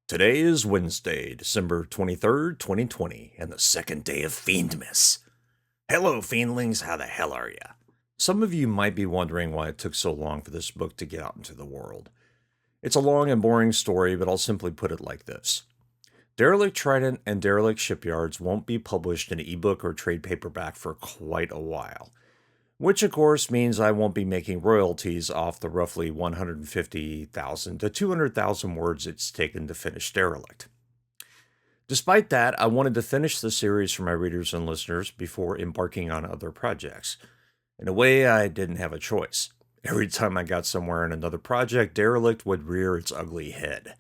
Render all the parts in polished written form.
Today is Wednesday, December 23rd, 2020, and the second day of Fiendmas. Hello, Fiendlings, how the hell are ya? Some of you might be wondering why it took so long for this book to get out into the world. It's a long and boring story, but I'll simply put it like this. Derelict Trident and Derelict Shipyards won't be published in ebook or trade paperback for quite a while. Which, of course, means I won't be making royalties off the roughly 150,000 to 200,000 words it's taken to finish Derelict. Despite that, I wanted to finish the series for my readers and listeners before embarking on other projects. In a way, I didn't have a choice. Every time I got somewhere in another project, Derelict would rear its ugly head.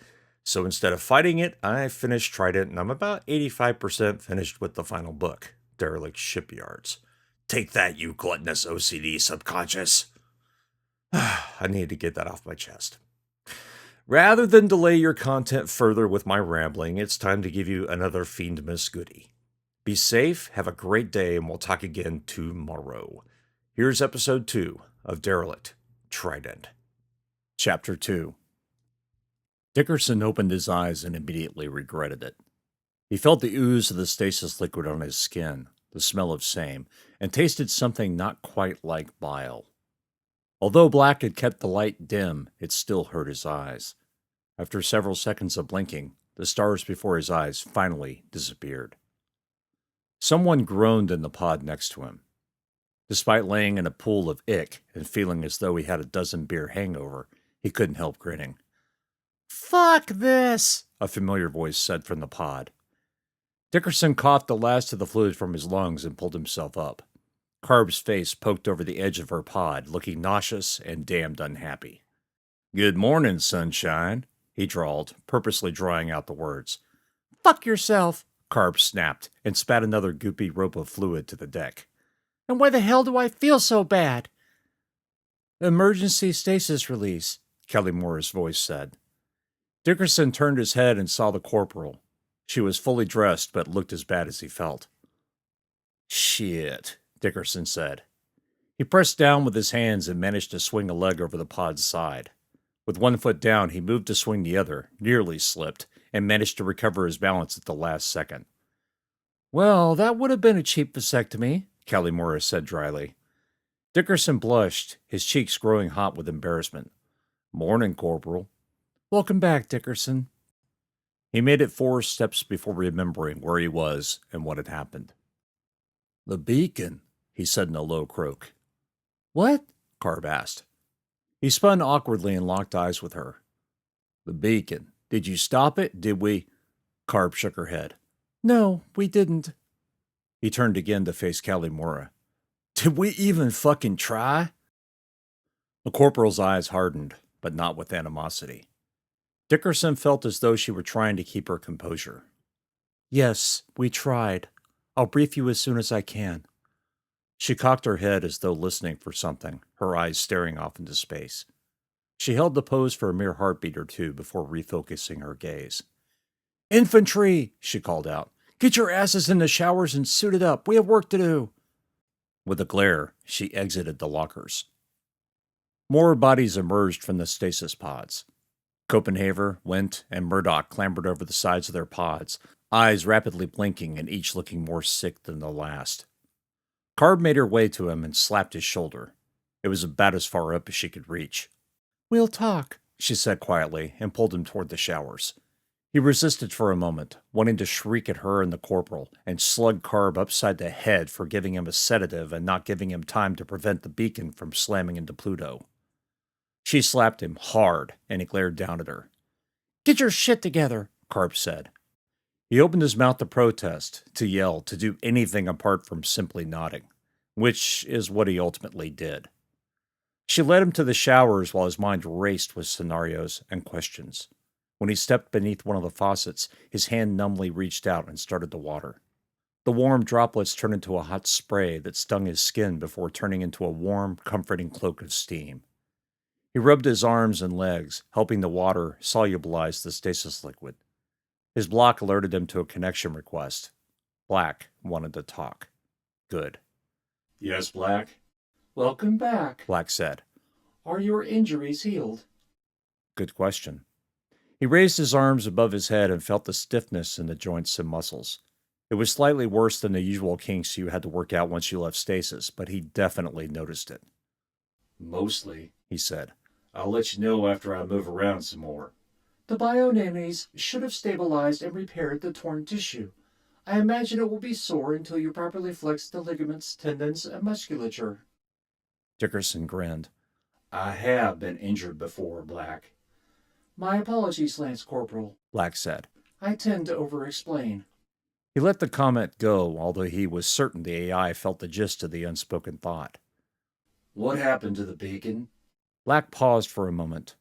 So instead of fighting it, I finished Trident, and I'm about 85% finished with the final book, Derelict Shipyards. Take that, you gluttonous OCD subconscious. I needed to get that off my chest. Rather than delay your content further with my rambling, it's time to give you another Fiendmas goodie. Be safe, have a great day, and we'll talk again tomorrow. Here's episode 2 of Derelict Trident. Chapter 2. Dickerson opened his eyes and immediately regretted it. He felt the ooze of the stasis liquid on his skin, the smell of same, and tasted something not quite like bile. Although Black had kept the light dim, it still hurt his eyes. After several seconds of blinking, the stars before his eyes finally disappeared. Someone groaned in the pod next to him. Despite laying in a pool of ick and feeling as though he had a dozen beer hangover, he couldn't help grinning. "Fuck this," a familiar voice said from the pod. Dickerson coughed the last of the fluid from his lungs and pulled himself up. Carb's face poked over the edge of her pod, looking nauseous and damned unhappy. "Good morning, sunshine," he drawled, purposely drawing out the words. "Fuck yourself," Carb snapped and spat another goopy rope of fluid to the deck. "And why the hell do I feel so bad?" "Emergency stasis release," Kelly Moore's voice said. Dickerson turned his head and saw the corporal. She was fully dressed, but looked as bad as he felt. "Shit," Dickerson said. He pressed down with his hands and managed to swing a leg over the pod's side. With one foot down, he moved to swing the other, nearly slipped, and managed to recover his balance at the last second. "Well, that would have been a cheap vasectomy," Kelly Morris said dryly. Dickerson blushed, his cheeks growing hot with embarrassment. "Morning, Corporal." "Welcome back, Dickerson." He made it 4 steps before remembering where he was and what had happened. "The beacon," he said in a low croak. "What?" Carb asked. He spun awkwardly and locked eyes with her. "The beacon. Did you stop it? Did we—" Carb shook her head. "No, we didn't." He turned again to face Calimora. "Did we even fucking try?" The corporal's eyes hardened, but not with animosity. Dickerson felt as though she were trying to keep her composure. "Yes, we tried. I'll brief you as soon as I can." She cocked her head as though listening for something, her eyes staring off into space. She held the pose for a mere heartbeat or two before refocusing her gaze. "Infantry!" she called out. "Get your asses in the showers and suit it up. We have work to do." With a glare, she exited the lockers. More bodies emerged from the stasis pods. Copenhaver, Wendt, and Murdoch clambered over the sides of their pods, eyes rapidly blinking and each looking more sick than the last. Carb made her way to him and slapped his shoulder. It was about as far up as she could reach. "We'll talk," she said quietly, and pulled him toward the showers. He resisted for a moment, wanting to shriek at her and the corporal, and slug Carb upside the head for giving him a sedative and not giving him time to prevent the beacon from slamming into Pluto. She slapped him hard, and he glared down at her. "Get your shit together," Carb said. He opened his mouth to protest, to yell, to do anything apart from simply nodding, which is what he ultimately did. She led him to the showers while his mind raced with scenarios and questions. When he stepped beneath one of the faucets, his hand numbly reached out and started the water. The warm droplets turned into a hot spray that stung his skin before turning into a warm, comforting cloak of steam. He rubbed his arms and legs, helping the water solubilize the stasis liquid. His block alerted him to a connection request. Black wanted to talk. Good. "Yes, Black?" "Welcome back," Black said. "Are your injuries healed?" Good question. He raised his arms above his head and felt the stiffness in the joints and muscles. It was slightly worse than the usual kinks you had to work out once you left stasis, but he definitely noticed it. Mostly, he said. I'll let you know after I move around some more. The bionamies should have stabilized and repaired the torn tissue. I imagine it will be sore until you properly flex the ligaments, tendons, and musculature. Dickerson grinned. I have been injured before, Black. My apologies, Lance Corporal, Black said. I tend to over-explain. He let the comment go, although he was certain the AI felt the gist of the unspoken thought. What happened to the beacon? Black paused for a moment.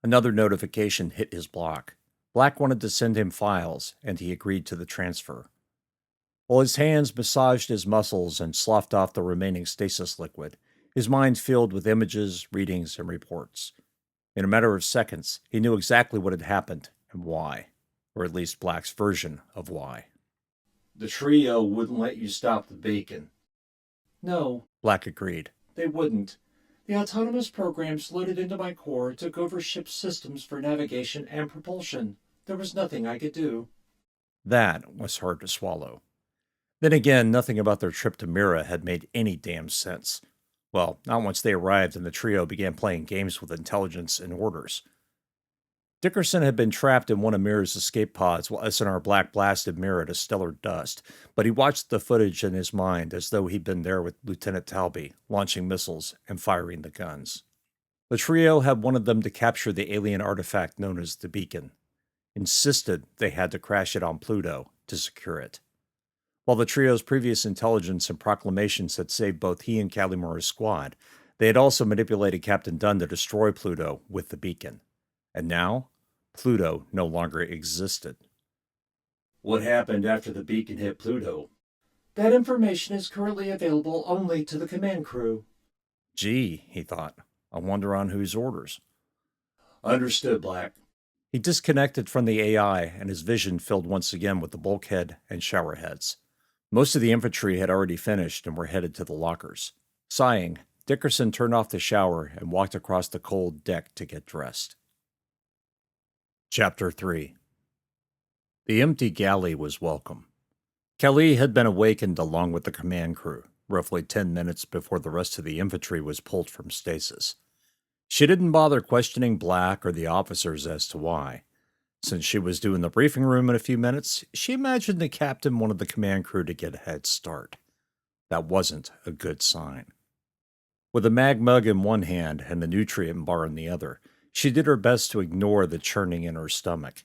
Another notification hit his block. Black wanted to send him files, and he agreed to the transfer. While his hands massaged his muscles and sloughed off the remaining stasis liquid, his mind filled with images, readings, and reports. In a matter of seconds, he knew exactly what had happened and why, or at least Black's version of why. The trio wouldn't let you stop the beacon. No, Black agreed. They wouldn't. The autonomous programs loaded into my core took over ship systems for navigation and propulsion. There was nothing I could do. That was hard to swallow. Then again, nothing about their trip to Mira had made any damn sense. Well, not once they arrived and the trio began playing games with intelligence and orders. Dickerson had been trapped in one of Mira's escape pods while S&R Black blasted Mira to stellar dust, but he watched the footage in his mind as though he'd been there with Lieutenant Talby, launching missiles and firing the guns. The trio had wanted them to capture the alien artifact known as the beacon, insisted they had to crash it on Pluto to secure it. While the trio's previous intelligence and proclamations had saved both he and Calimara's squad, they had also manipulated Captain Dunn to destroy Pluto with the beacon. And now, Pluto no longer existed. What happened after the beacon hit Pluto? That information is currently available only to the command crew. Gee, he thought, I wonder on whose orders. Understood, Black. He disconnected from the AI, and his vision filled once again with the bulkhead and showerheads. Most of the infantry had already finished and were headed to the lockers. Sighing, Dickerson turned off the shower and walked across the cold deck to get dressed. Chapter 3. The empty galley was welcome. Kelly had been awakened along with the command crew, roughly 10 minutes before the rest of the infantry was pulled from stasis. She didn't bother questioning Black or the officers as to why. Since she was due in the briefing room in a few minutes, she imagined the captain wanted the command crew to get a head start. That wasn't a good sign. With a mag mug in one hand and the nutrient bar in the other, she did her best to ignore the churning in her stomach.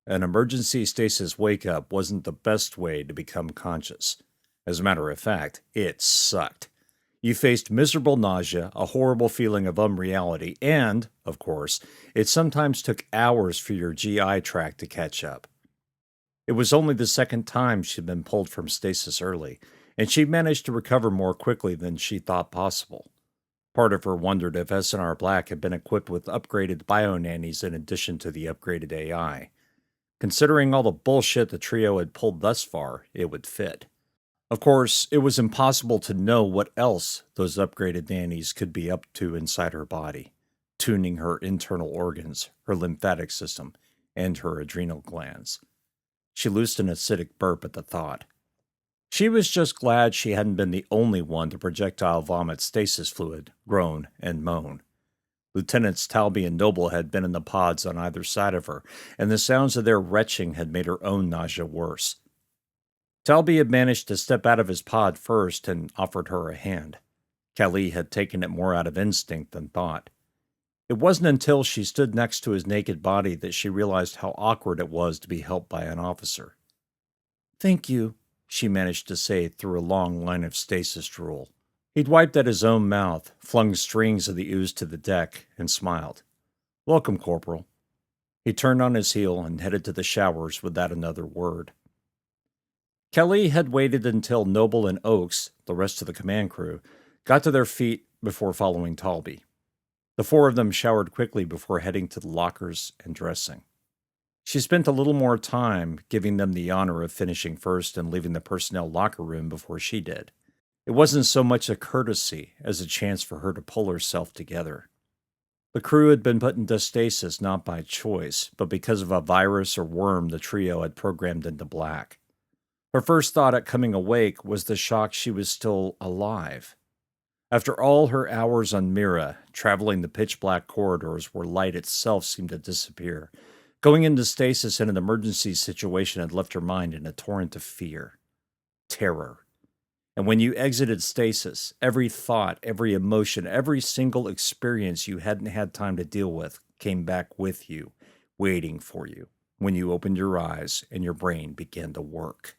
An emergency stasis wake-up wasn't the best way to become conscious. As a matter of fact, it sucked. You faced miserable nausea, a horrible feeling of unreality, and, of course, it sometimes took hours for your GI tract to catch up. It was only the second time she'd been pulled from stasis early, and she managed to recover more quickly than she thought possible. Part of her wondered if S&R Black had been equipped with upgraded bionannies in addition to the upgraded AI. Considering all the bullshit the trio had pulled thus far, it would fit. Of course, it was impossible to know what else those upgraded nannies could be up to inside her body, tuning her internal organs, her lymphatic system, and her adrenal glands. She loosed an acidic burp at the thought. She was just glad she hadn't been the only one to projectile vomit stasis fluid, groan, and moan. Lieutenants Talby and Noble had been in the pods on either side of her, and the sounds of their retching had made her own nausea worse. Talby had managed to step out of his pod first and offered her a hand. Kelly had taken it more out of instinct than thought. It wasn't until she stood next to his naked body that she realized how awkward it was to be helped by an officer. "Thank you," she managed to say through a long line of stasis drool. He'd wiped at his own mouth, flung strings of the ooze to the deck, and smiled. "Welcome, Corporal." He turned on his heel and headed to the showers without another word. Kelly had waited until Noble and Oakes, the rest of the command crew, got to their feet before following Talby. The four of them showered quickly before heading to the lockers and dressing. She spent a little more time, giving them the honor of finishing first and leaving the personnel locker room before she did. It wasn't so much a courtesy as a chance for her to pull herself together. The crew had been put into stasis not by choice, but because of a virus or worm the trio had programmed into Black. Her first thought at coming awake was the shock she was still alive. After all her hours on Mira, traveling the pitch-black corridors where light itself seemed to disappear, going into stasis in an emergency situation had left her mind in a torrent of fear, terror. And when you exited stasis, every thought, every emotion, every single experience you hadn't had time to deal with came back with you, waiting for you, when you opened your eyes and your brain began to work.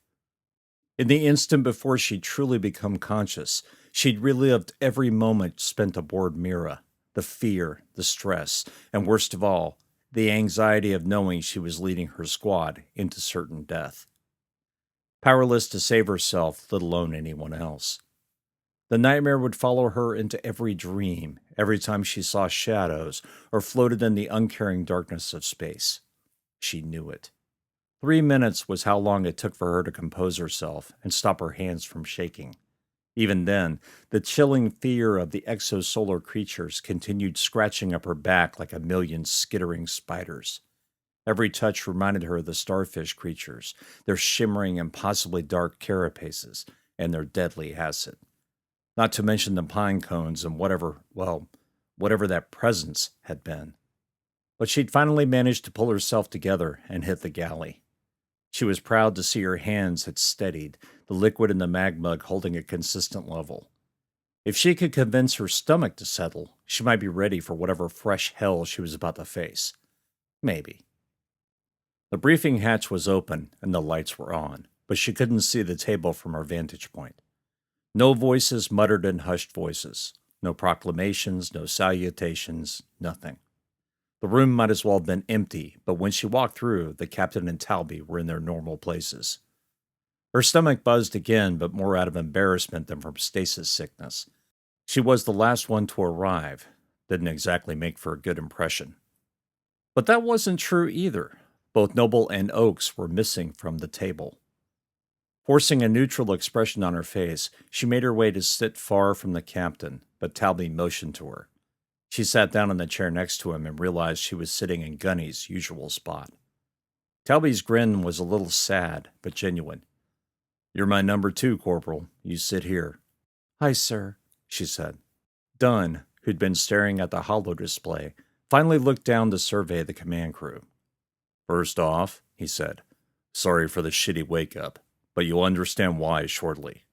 In the instant before she'd truly become conscious, she'd relived every moment spent aboard Mira, the fear, the stress, and worst of all, the anxiety of knowing she was leading her squad into certain death. Powerless to save herself, let alone anyone else. The nightmare would follow her into every dream, every time she saw shadows or floated in the uncaring darkness of space. She knew it. 3 minutes was how long it took for her to compose herself and stop her hands from shaking. Even then, the chilling fear of the exosolar creatures continued scratching up her back like a million skittering spiders. Every touch reminded her of the starfish creatures, their shimmering, impossibly dark carapaces, and their deadly acid. Not to mention the pine cones and whatever that presence had been. But she'd finally managed to pull herself together and hit the galley. She was proud to see her hands had steadied, the liquid in the mag mug holding a consistent level. If she could convince her stomach to settle, she might be ready for whatever fresh hell she was about to face. Maybe. The briefing hatch was open and the lights were on, but she couldn't see the table from her vantage point. No voices muttered in hushed voices. No proclamations, no salutations, nothing. The room might as well have been empty, but when she walked through, the captain and Talby were in their normal places. Her stomach buzzed again, but more out of embarrassment than from stasis sickness. She was the last one to arrive. Didn't exactly make for a good impression. But that wasn't true either. Both Noble and Oakes were missing from the table. Forcing a neutral expression on her face, she made her way to sit far from the captain, but Talby motioned to her. She sat down in the chair next to him and realized she was sitting in Gunny's usual spot. Talby's grin was a little sad, but genuine. "You're my number 2, Corporal. You sit here." "Hi, sir," she said. Dunn, who'd been staring at the holo display, finally looked down to survey the command crew. "First off," he said, "sorry for the shitty wake-up, but you'll understand why shortly."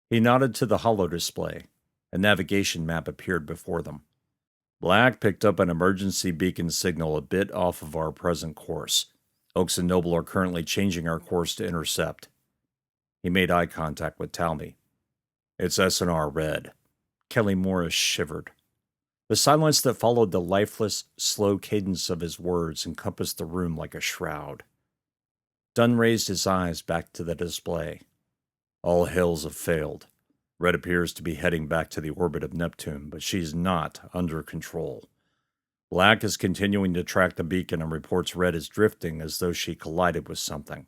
He nodded to the holo display. A navigation map appeared before them. "Black picked up an emergency beacon signal a bit off of our present course. Oakes and Noble are currently changing our course to intercept." He made eye contact with Talby. "It's S&R Red." Kelly Morris shivered. The silence that followed the lifeless, slow cadence of his words encompassed the room like a shroud. Dunn raised his eyes back to the display. "All hails have failed. Red appears to be heading back to the orbit of Neptune, but she's not under control. Black is continuing to track the beacon and reports Red is drifting as though she collided with something."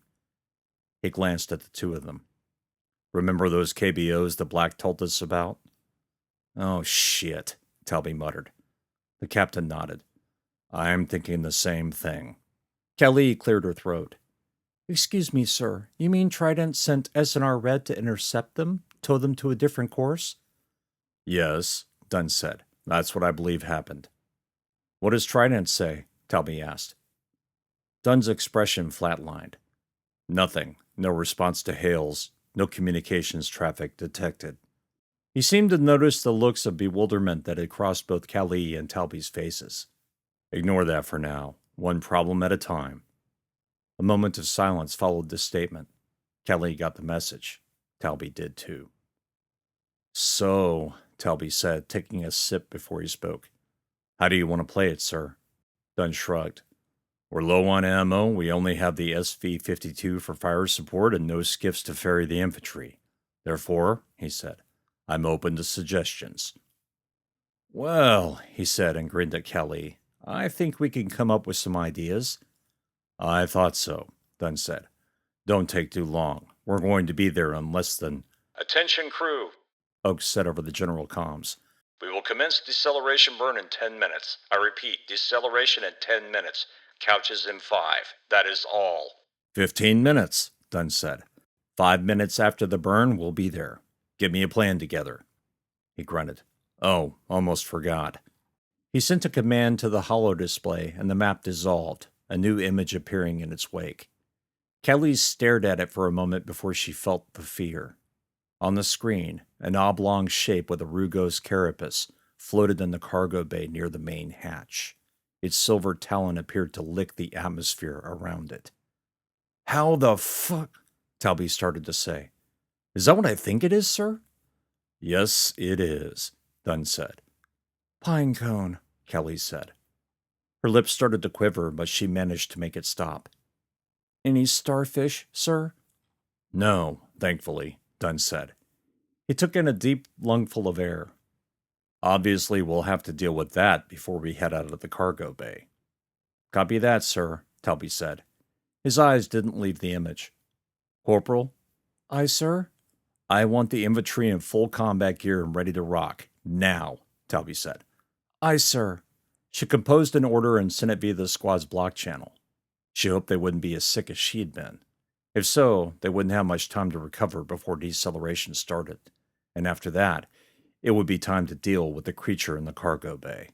He glanced at the two of them. "Remember those KBOs that Black told us about?" "Oh, shit," Talby muttered. The captain nodded. "I'm thinking the same thing." Kelly cleared her throat. "Excuse me, sir. You mean Trident sent S&R Red to intercept them? Tow them to a different course?" "Yes," Dunn said. "That's what I believe happened." "What does Trident say?" Talby asked. Dunn's expression flatlined. "Nothing. No response to hails. No communications traffic detected." He seemed to notice the looks of bewilderment that had crossed both Kelly and Talby's faces. "Ignore that for now. One problem at a time." A moment of silence followed this statement. Kelly got the message. Talby did too. "So," Talby said, taking a sip before he spoke. "How do you want to play it, sir?" Dunn shrugged. "We're low on ammo. We only have the SV-52 for fire support and no skiffs to ferry the infantry. Therefore," he said, "I'm open to suggestions." "Well," he said and grinned at Kelly, "I think we can come up with some ideas." "I thought so," Dunn said. "Don't take too long. We're going to be there in less than—" "Attention crew," Oakes said over the general comms. We will commence deceleration burn in 10 minutes. I repeat, deceleration in 10 minutes. Couches in 5. That is all. 15 minutes, Dunn said. 5 minutes after the burn, we'll be there. Get me a plan together. He grunted. Oh, almost forgot. He sent a command to the holo display, and the map dissolved, a new image appearing in its wake. Kelly stared at it for a moment before she felt the fear. On the screen, an oblong shape with a rugose carapace floated in the cargo bay near the main hatch. Its silver talon appeared to lick the atmosphere around it. How the fuck? Talby started to say. Is that what I think it is, sir? Yes, it is, Dunn said. Pinecone, Kelly said. Her lips started to quiver, but she managed to make it stop. Any starfish, sir? No, thankfully, Dunn said. He took in a deep lungful of air. Obviously, we'll have to deal with that before we head out of the cargo bay. Copy that, sir, Talby said. His eyes didn't leave the image. Corporal? Aye, sir? I want the infantry in full combat gear and ready to rock. Now, Talby said. Aye, sir. She composed an order and sent it via the squad's block channel. She hoped they wouldn't be as sick as she'd been. If so, they wouldn't have much time to recover before deceleration started. And after that, it would be time to deal with the creature in the cargo bay.